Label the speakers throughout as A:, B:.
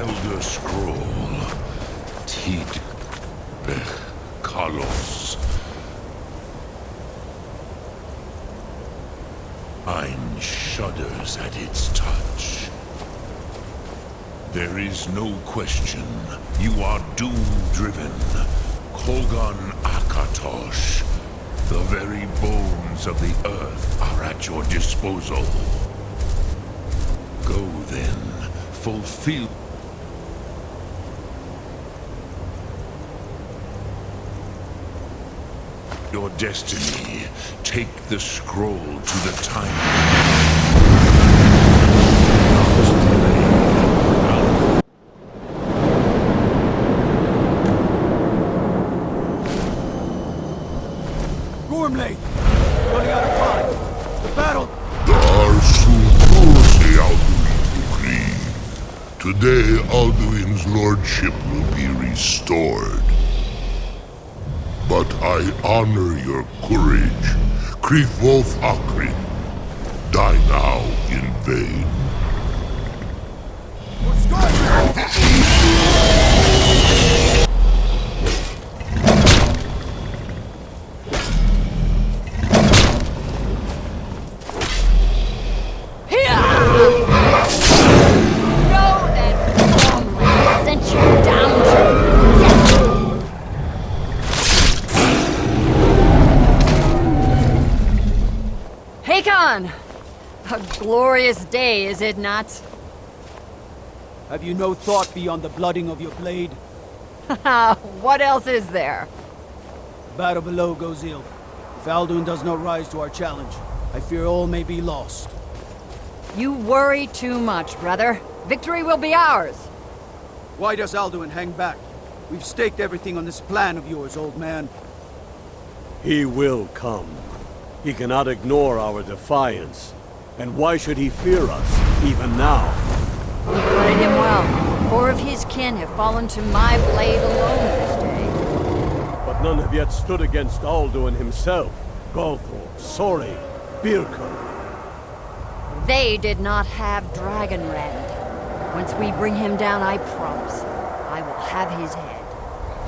A: Elder Scroll. Tid. Kalos. Ein shudders at its touch. There is no question. You are doom-driven. Kogan Akatosh. The very bones of the earth are at your disposal. Go then. Fulfill your destiny. Take the scroll to the time.
B: Gormley! Running out of time! The battle!
C: Today, Alduin's lordship will be restored. But I honor your courage. Krief Wolf Akrin. Die now in vain.
B: For Skyrim!
D: A glorious day, is it not?
B: Have you no thought beyond the blooding of your blade?
D: What else is there?
B: Battle below goes ill. If Alduin does not rise to our challenge, I fear all may be lost.
D: You worry too much, brother. Victory will be ours.
B: Why does Alduin hang back? We've staked everything on this plan of yours, old man.
E: He will come. He cannot ignore our defiance. And why should he fear us, even now?
D: You put him well. 4 of his kin have fallen to my blade alone this day.
E: But none have yet stood against Alduin himself. Galthor, Sori, Birka.
D: They did not have Dragonrend. Once we bring him down, I promise, I will have his head.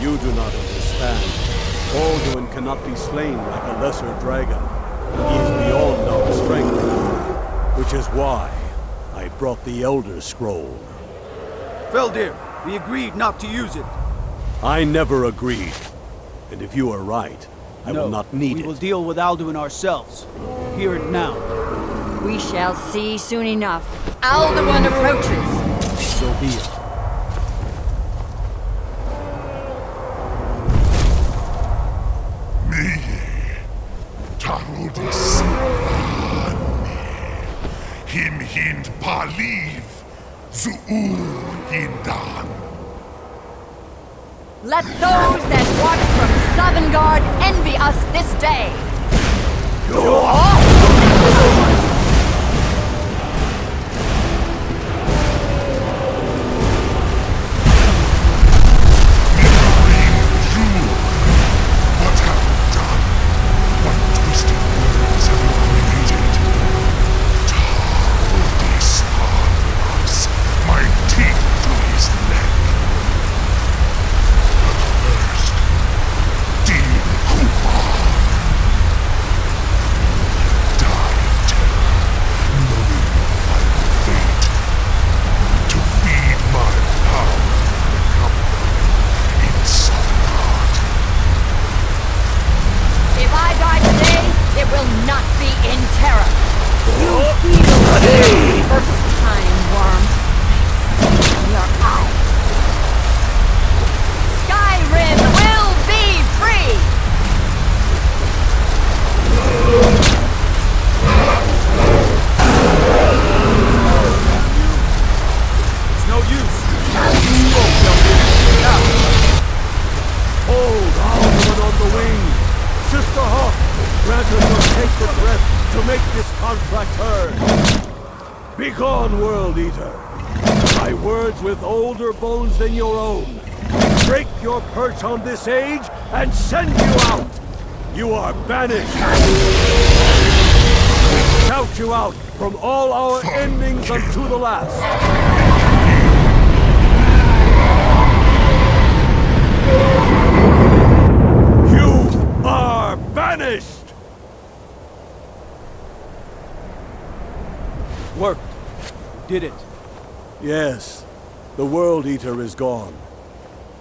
E: You do not understand. Alduin cannot be slain like a lesser dragon. He is beyond our strength. Which is why I brought the Elder Scroll.
B: Feldir, we agreed not to use it.
E: I never agreed. And if you are right, I will not need it.
B: We will deal with Alduin ourselves. Hear it now.
D: We shall see soon enough. Alduin approaches.
E: So be it.
C: Him hind paliv, zu'ur hindan.
D: Let those that watch from Sovngarde envy us this day. Skyrim will be free!
B: It's no use.
E: Hold Alduin on the wing! Sister Hawk, grant us your sacred breath to make this contract heard! Begone, World Eater! My words with older bones than your own. Break your perch on this age and send you out! You are banished! Shout you out from all our endings unto the last! You are banished!
B: Worked. Did it.
E: Yes, the World Eater is gone.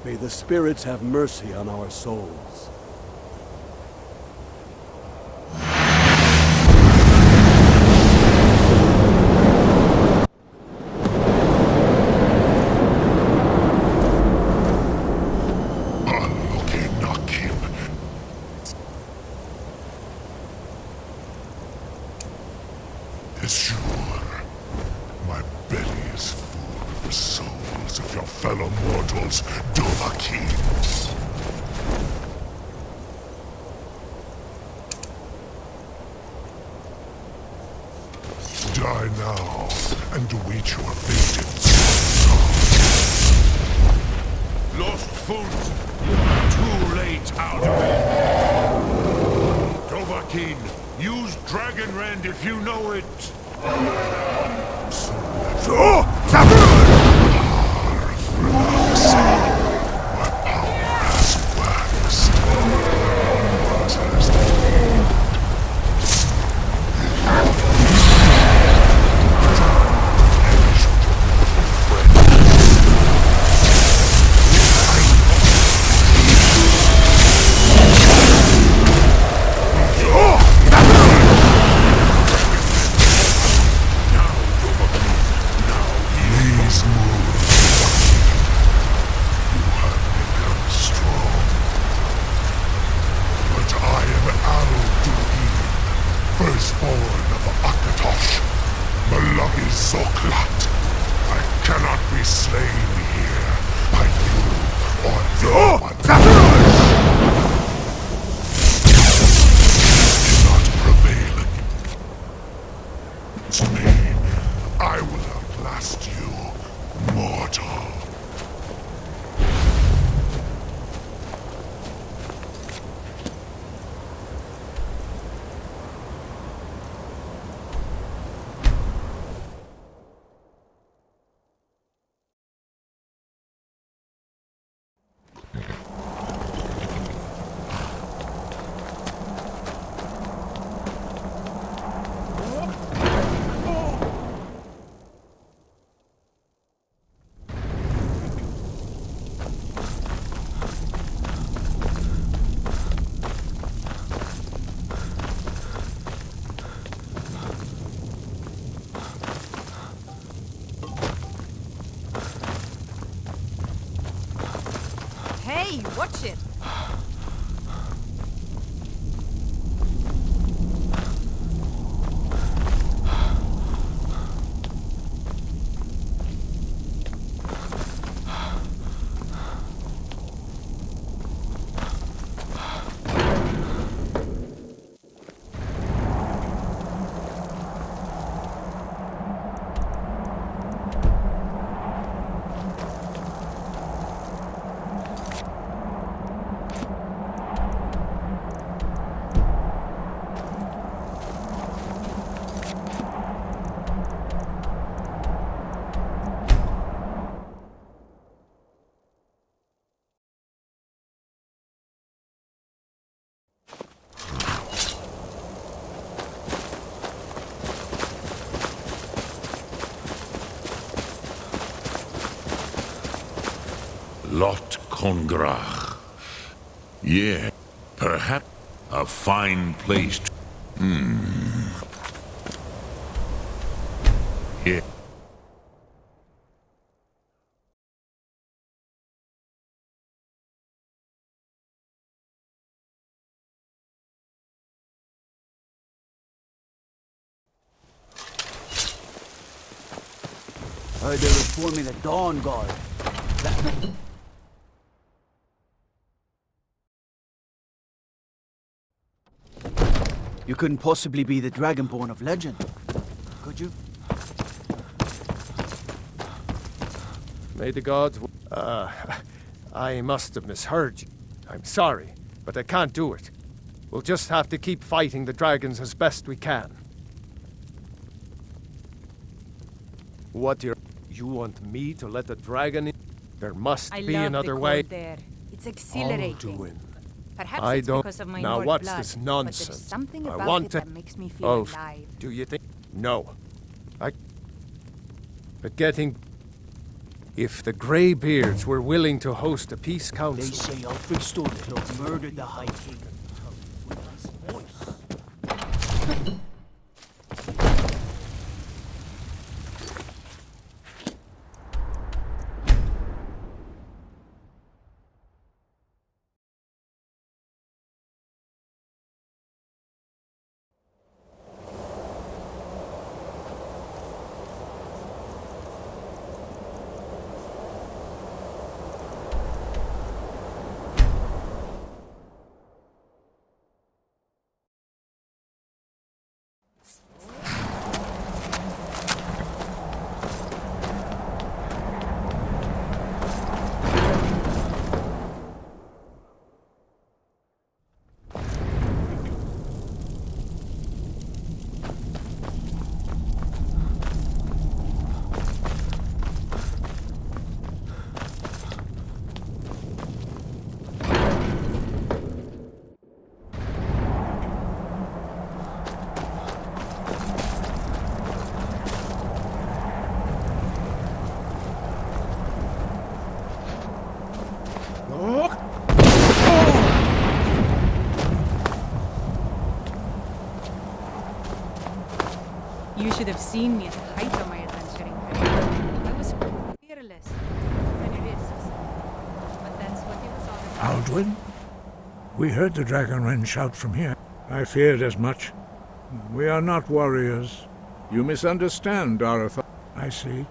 E: May the spirits have mercy on our souls.
C: Sure. My belly is full of the souls of your fellow mortals, Dovahkiins. Die now, and await your vengeance.
A: Lost foot! Too late out of it! Dovahkiin, use Dragon Rend if you know it!
C: Firstborn of Akatosh, Malagi Zoklat. I cannot be slain here by you or your one. Cannot prevail against me. I will outlast you, mortal.
D: Hey, watch it!
A: Lot Kongrach. Yeah, perhaps a fine place to... Yeah.
B: Heard they were forming a Dawn Guard. You couldn't possibly be the Dragonborn of legend, could you?
F: May the gods... I must have misheard you. I'm sorry, but I can't do it. We'll just have to keep fighting the dragons as best we can. You want me to let the dragon in? There must be another way.
G: There. It's exhilarating.
F: Alduin.
G: Perhaps
F: I
G: it's
F: don't.
G: because of my
F: Now
G: Nord
F: what's
G: blood,
F: this
G: but
F: nonsense?
G: there's something
F: I
G: about
F: want
G: it
F: to.
G: that makes me feel
F: Oh,
G: alive.
F: do you think? No. But getting. If the Greybeards were willing to host a peace
B: They
F: council.
B: say Alfred Stormcloak murdered the High King. With his voice.
G: You should have seen me at the height of my adventuring career. I was fearless. Many risks. But that's what it was all about.
H: Alduin? We heard the Dragonren shout from here. I feared as much. We are not warriors.
I: You misunderstand, Darth.
H: I see.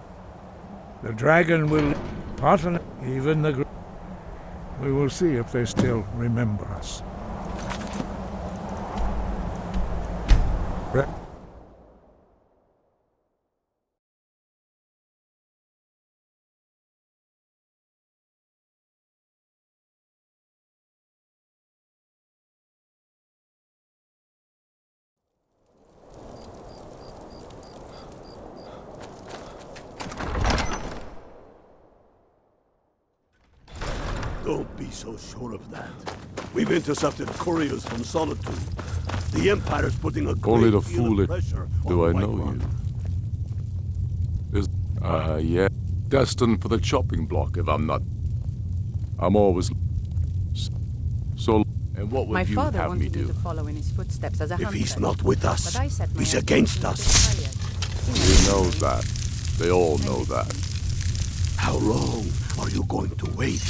H: The dragon will partner even the... We will see if they still remember us.
E: Don't be so sure of that. We've intercepted couriers from Solitude. The Empire's putting a great
J: Only the
E: deal of
J: foolish
E: pressure
J: do I
E: on
J: know
E: Whiterun.
J: you. Yeah. Destined for the chopping block if I'm not. I'm always. So. And what would
G: My
J: you
G: father
J: have me
G: wanted me
J: do?
G: to follow in his footsteps as a
E: If
G: hunter.
E: he's not with us,
G: But I set my
E: he's
G: own
E: against
G: fortunes
E: us.
G: to fire.
J: He knows that. They all know that.
E: How long are you going to wait?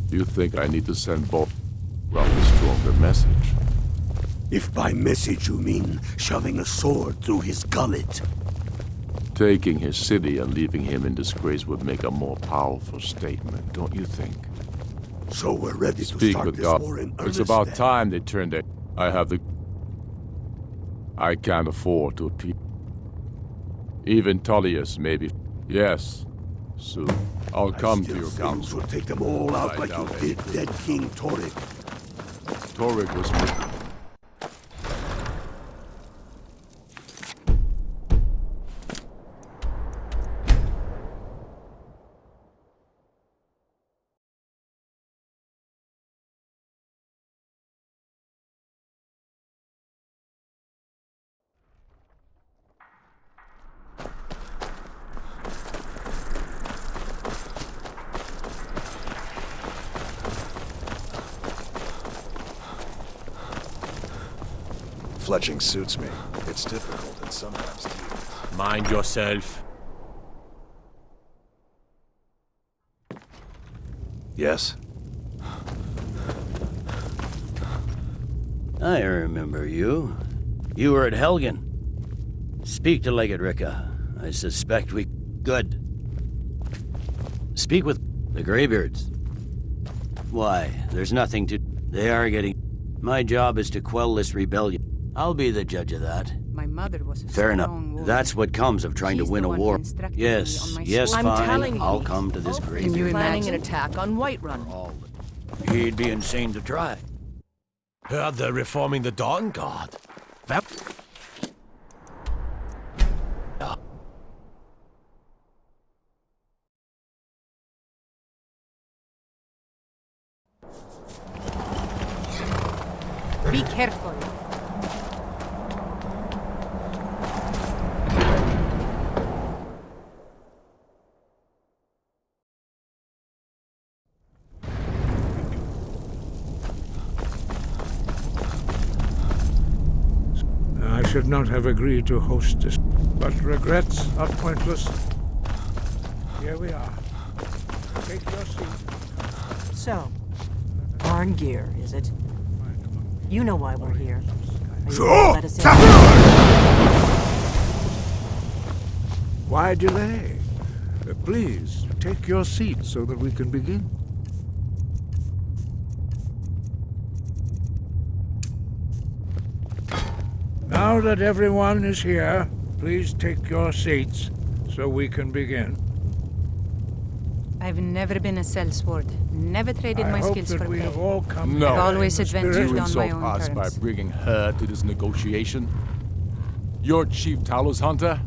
J: You think I need to send Bob a stronger message?
E: If by message you mean shoving a sword through his gullet.
J: Taking his city and leaving him in disgrace would make a more powerful statement, don't you think?
E: So we're ready to
J: Speak
E: start
J: with
E: this
J: God.
E: war in earnest.
J: It's about
E: then.
J: time they turned it. I have the... I can't afford to appeal. Even Tullius, maybe. Yes, soon. I'll come to
E: Still
J: your
E: say
J: council.
E: You should take them all out
J: I
E: like you
J: doubt
E: did
J: it.
E: dead King Torek.
J: Torek was...
K: Fletching suits me. It's difficult and sometimes tedious.
E: Mind yourself.
K: Yes?
L: I remember you. You were at Helgen. Speak to Legate Ricka. I suspect we... Good. Speak with the Greybeards. Why, there's nothing to... They are getting... My job is to quell this rebellion. I'll be the judge of that.
G: My mother was a
L: Fair enough.
G: strong woman.
L: That's what comes of trying
G: She's
L: to win
G: the
L: a
G: one who
L: war.
G: instructed me
L: Yes,
G: on my
L: yes,
G: sword.
L: fine.
G: I'm telling you.
L: I'll come to this
G: Can you
L: graveyard.
G: planning an
M: attack on Whiterun?
L: He'd be insane to try.
E: Heard they're reforming the Dawn Guard.
G: Careful.
H: I should not have agreed to host this, but regrets are pointless. Here we are. Take your seat.
M: So, barn gear, is it? You know why we're here. Are you
H: Sure.
M: gonna let us in?
H: Why delay? Please, take your seat so that we can begin. Now that everyone is here, please take your seats so we can begin.
G: I've never been a sellsword. Never traded
H: I
G: my
H: hope
G: skills
H: that
G: for
H: we
G: pay.
H: have all come
J: No.
H: here
G: I've always
H: in the spirit-
G: adventured
J: You
G: on my
J: insult
G: own
J: us by
G: terms.
J: bringing her to this negotiation? You're Chief Talos Hunter?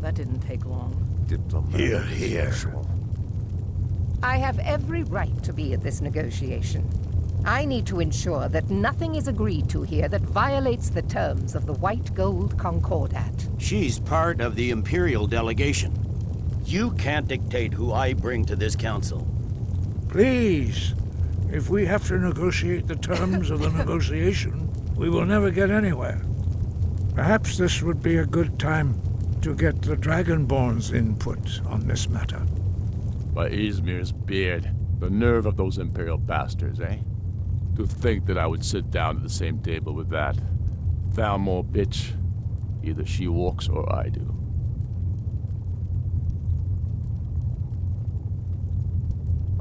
M: That didn't take long.
E: Here, here.
N: I have every right to be at this negotiation. I need to ensure that nothing is agreed to here that violates the terms of the White Gold Concordat.
L: She's part of the Imperial delegation. You can't dictate who I bring to this council.
H: Please, if we have to negotiate the terms of the negotiation, we will never get anywhere. Perhaps this would be a good time to get the Dragonborn's input on this matter.
J: By Izmir's beard. The nerve of those Imperial bastards, eh? To think that I would sit down at the same table with that Thalmor bitch. Either she walks or I do.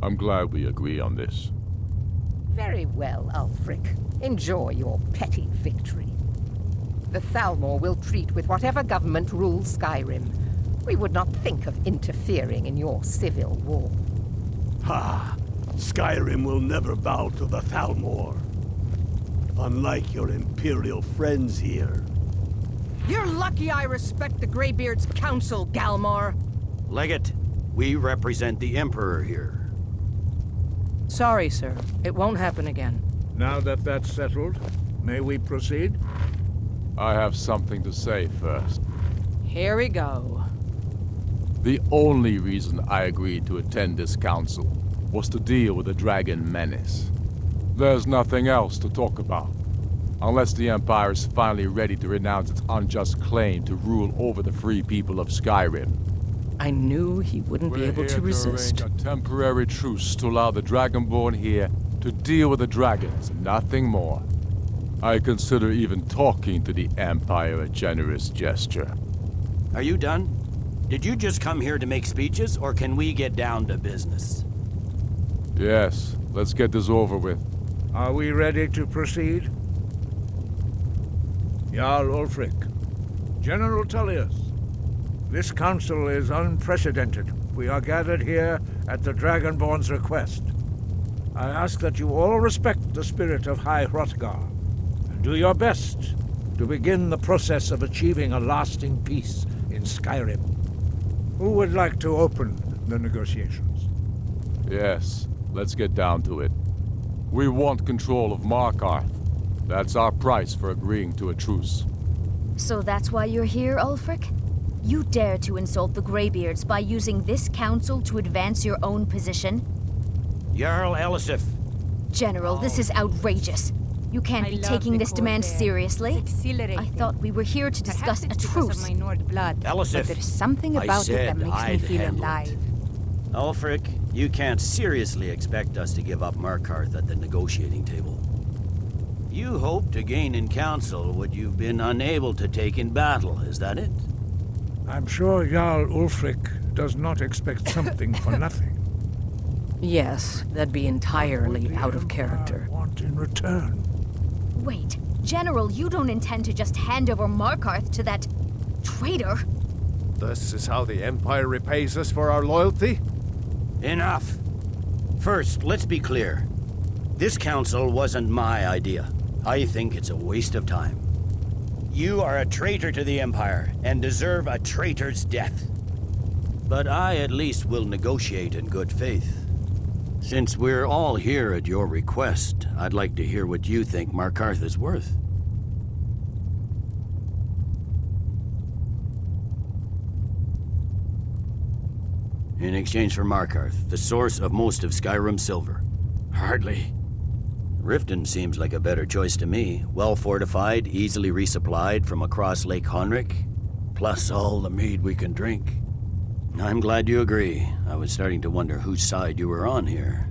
J: I'm glad we agree on this.
N: Very well, Ulfric. Enjoy your petty victory. The Thalmor will treat with whatever government rules Skyrim. We would not think of interfering in your civil war.
E: Ha! Skyrim will never bow to the Thalmor. Unlike your Imperial friends here.
N: You're lucky I respect the Greybeard's counsel, Galmar.
L: Legate, we represent the Emperor here.
M: Sorry, sir. It won't happen again.
H: Now that that's settled, may we proceed?
J: I have something to say first.
M: Here we go.
J: The only reason I agreed to attend this council was to deal with the dragon menace. There's nothing else to talk about. Unless the Empire is finally ready to renounce its unjust claim to rule over the free people of Skyrim.
M: I knew he wouldn't be able to resist.
J: Arrange a temporary truce to allow the Dragonborn here to deal with the dragons, nothing more. I consider even talking to the Empire a generous gesture.
L: Are you done? Did you just come here to make speeches, or can we get down to business?
J: Yes, let's get this over with.
H: Are we ready to proceed? Jarl Ulfric, General Tullius, this council is unprecedented. We are gathered here at the Dragonborn's request. I ask that you all respect the spirit of High Hrothgar, and do your best to begin the process of achieving a lasting peace in Skyrim. Who would like to open the negotiations?
J: Yes, let's get down to it. We want control of Markarth. That's our price for agreeing to a truce.
O: So that's why you're here, Ulfric? You dare to insult the Greybeards by using this council to advance your own position?
L: Jarl Elisif.
O: General, this is outrageous. You can't be taking this demand seriously. I thought we were here to discuss a truce.
G: Of my Nord blood,
L: Elisif,
G: but there's something
L: I
G: about it that
L: said
G: makes me
L: I'd
G: feel
L: handle it.
G: alive.
L: Ulfric, you can't seriously expect us to give up Markarth at the negotiating table. You hoped to gain in council what you've been unable to take in battle, is that it?
H: I'm sure Jarl Ulfric does not expect something for nothing.
M: Yes, that'd be entirely out of character.
H: Want in return?
O: Wait, General, you don't intend to just hand over Markarth to that traitor?
F: This is how the Empire repays us for our loyalty?
L: Enough. First, let's be clear. This council wasn't my idea. I think it's a waste of time. You are a traitor to the Empire and deserve a traitor's death. But I at least will negotiate in good faith. Since we're all here at your request, I'd like to hear what you think Markarth is worth. In exchange for Markarth, the source of most of Skyrim's silver. Hardly. Riften seems like a better choice to me. Well fortified, easily resupplied from across Lake Honric, plus all the mead we can drink. I'm glad you agree. I was starting to wonder whose side you were on here.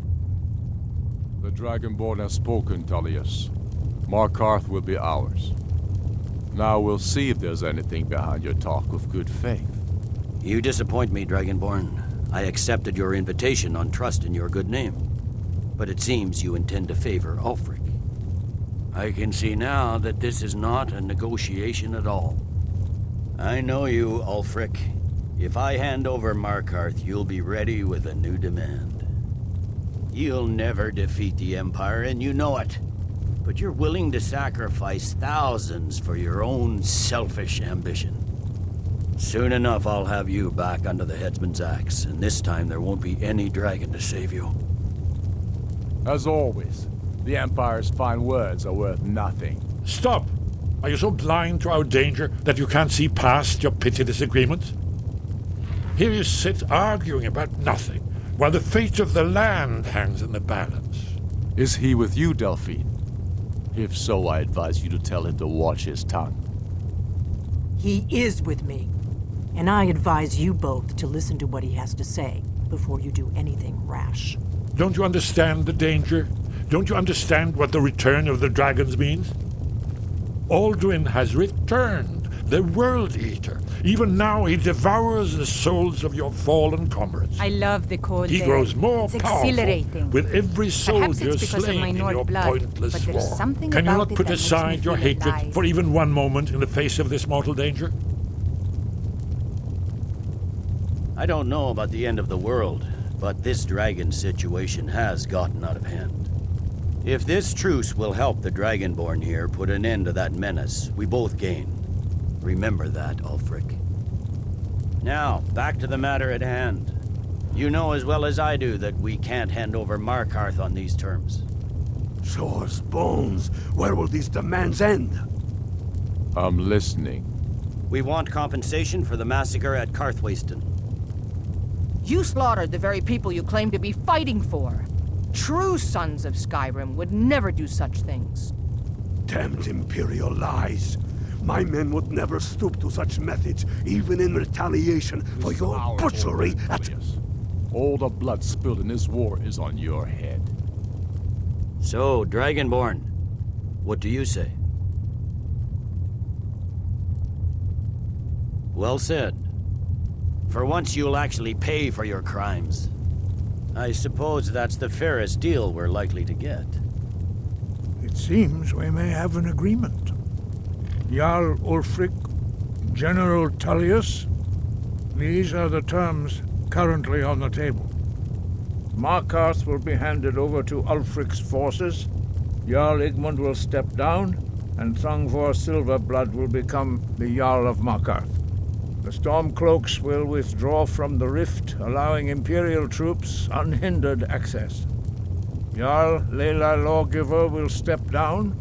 J: The Dragonborn has spoken, Tullius. Markarth will be ours. Now we'll see if there's anything behind your talk of good faith.
L: You disappoint me, Dragonborn. I accepted your invitation on trust in your good name. But it seems you intend to favor Ulfric. I can see now that this is not a negotiation at all. I know you, Ulfric. If I hand over Markarth, you'll be ready with a new demand. You'll never defeat the Empire, and you know it. But you're willing to sacrifice thousands for your own selfish ambition. Soon enough, I'll have you back under the headsman's axe, and this time there won't be any dragon to save you.
J: As always, the Empire's fine words are worth nothing.
P: Stop! Are you so blind to our danger that you can't see past your petty disagreements? Here you sit arguing about nothing, while the fate of the land hangs in the balance.
J: Is he with you, Delphine? If so, I advise you to tell him to watch his tongue.
M: He is with me. And I advise you both to listen to what he has to say before you do anything rash.
P: Don't you understand the danger? Don't you understand what the return of the dragons means? Alduin has returned, the World Eater. Even now he devours the souls of your fallen comrades.
G: I love the cold
P: He
G: air.
P: grows more
G: It's
P: powerful
G: exhilarating.
P: with every
G: Perhaps
P: soldier
G: it's because of
P: slain
G: my
P: in
G: Nord
P: your
G: blood,
P: pointless
G: but there's
P: war.
G: something
P: Can you
G: about
P: not
G: it
P: put
G: that makes
P: aside
G: me
P: your
G: feel
P: hatred
G: alive.
P: for even one moment in the face of this mortal danger?
L: I don't know about the end of the world, but this dragon situation has gotten out of hand. If this truce will help the Dragonborn here put an end to that menace, we both gain. Remember that, Ulfric. Now, back to the matter at hand. You know as well as I do that we can't hand over Markarth on these terms.
E: Shores, bones, where will these demands end?
J: I'm listening.
L: We want compensation for the massacre at Karthwasten.
N: You slaughtered the very people you claim to be fighting for. True sons of Skyrim would never do such things.
E: Damned Imperial lies. My men would never stoop to such methods, even in retaliation for your butchery at...
J: All the blood spilled in this war is on your head.
L: So, Dragonborn, what do you say? Well said. For once you'll actually pay for your crimes. I suppose that's the fairest deal we're likely to get.
H: It seems we may have an agreement. Jarl Ulfric, General Tullius, these are the terms currently on the table. Markarth will be handed over to Ulfric's forces, Jarl Igmund will step down, and Thangvor Silverblood will become the Jarl of Markarth. The Stormcloaks will withdraw from the rift, allowing Imperial troops unhindered access. Jarl Leila Lawgiver will step down,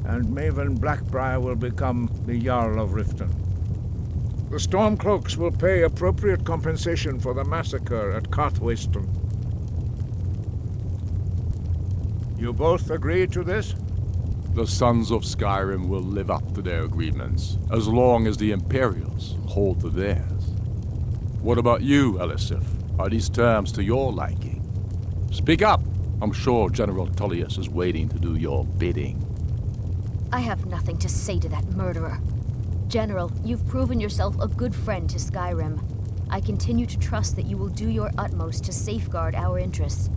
H: and Maven Blackbriar will become the Jarl of Riften. The Stormcloaks will pay appropriate compensation for the massacre at Karthwasten. You both agree to this?
J: The Sons of Skyrim will live up to their agreements, as long as the Imperials hold to theirs. What about you, Elisif? Are these terms to your liking? Speak up! I'm sure General Tullius is waiting to do your bidding.
O: I have nothing to say to that murderer. General, you've proven yourself a good friend to Skyrim. I continue to trust that you will do your utmost to safeguard our interests.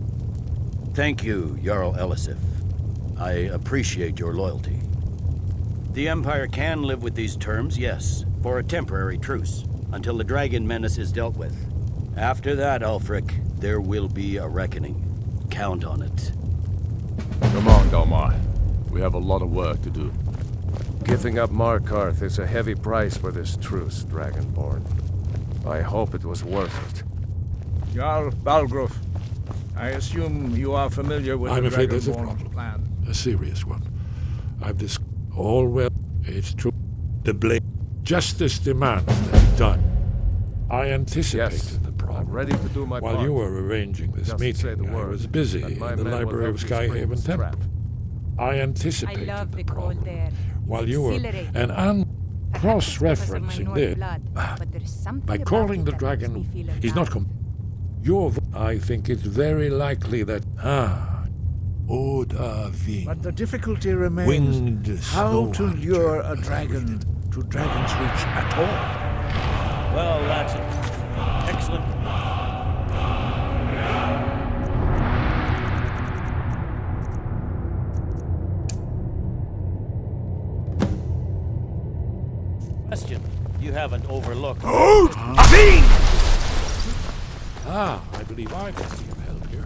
L: Thank you, Jarl Elisif. I appreciate your loyalty. The Empire can live with these terms, yes, for a temporary truce, until the dragon menace is dealt with. After that, Ulfric, there will be a reckoning. Count on it.
J: Come on, Dalmar. We have a lot of work to do.
F: Giving up Markarth is a heavy price for this truce, Dragonborn. I hope it was worth it.
H: Jarl Balgruf, I assume you are familiar with
P: I'm
H: the
P: afraid there's a
H: Dragonborn's
P: problem.
H: plan.
P: A serious one. I've this all well. It's true. The blame. Justice demands that done. I anticipated the problem.
F: I'm ready to do my
P: While
F: part.
P: you were arranging this
F: Just say the
P: meeting, I
F: word,
P: was busy
F: and
P: in
F: my
P: the
F: men will
P: library of
F: help you spring
P: Skyhaven
F: this
P: Temple.
F: trap.
P: I
G: I
P: anticipated
G: love
P: the
G: the cold
P: problem.
G: there.
P: While you were
G: Exhilarating.
P: and
G: Perhaps it's because of my
P: cross-referencing
G: Nord
P: this,
G: blood, but there's something
P: by
G: about
P: calling
G: it
P: the
G: that makes
P: dragon,
G: me feel
P: he's not.
G: alive.
P: I think it's very likely that Oda Ving.
H: But the difficulty remains
P: Winged
H: how
P: snow
H: to lure a dragon to Dragon's Reach at all.
L: Well, that's excellent. Question you haven't overlooked.
P: I believe I can be of help here.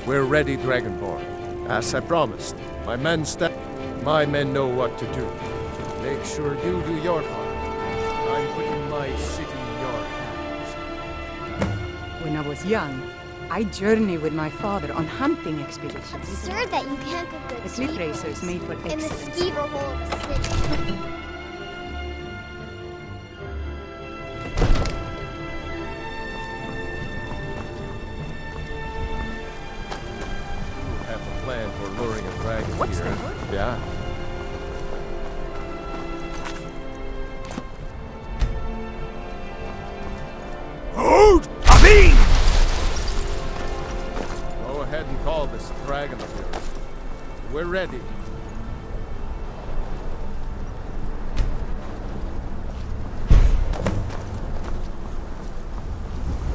F: We're ready, Dragonborn. As I promised, my men know what to do. Make sure you do your part. I'm putting my city in your hands.
Q: When I was young, I journeyed with my father on hunting expeditions.
R: Absurd that you can't get good
Q: The cliff racers made for
R: in the
Q: excellence.
R: skeever hole of the city.
F: Have a plan for luring a dragon
Q: What's
F: here.
Q: the word?
F: Yeah. Go ahead and call this dragon of yours. We're ready.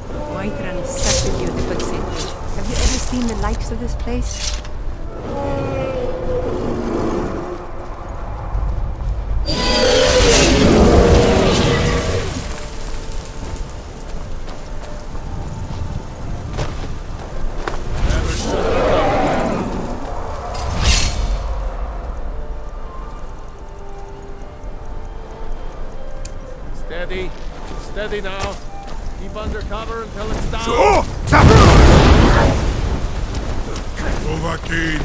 Q: Whiterun is such a beautiful city. Have you ever seen the likes of this place?
F: Steady. Steady now. Keep under cover until it's down.
C: Dovahkiin,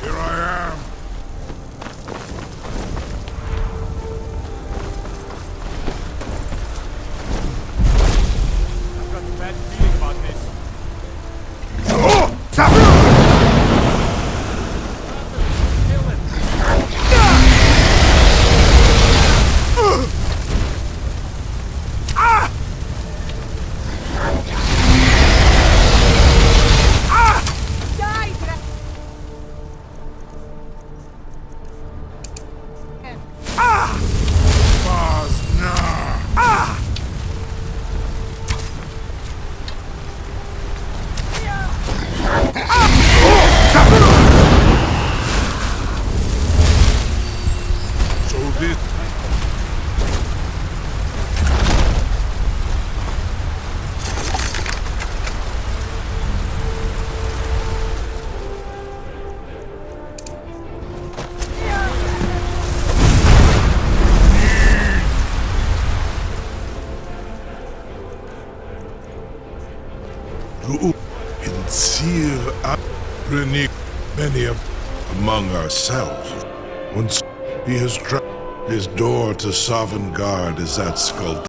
C: here I am.
J: I've got a bad feeling about this.
C: So this... in Sir Aprenik, many of among ourselves. Once he has trapped his door to Sovngarde is that skull.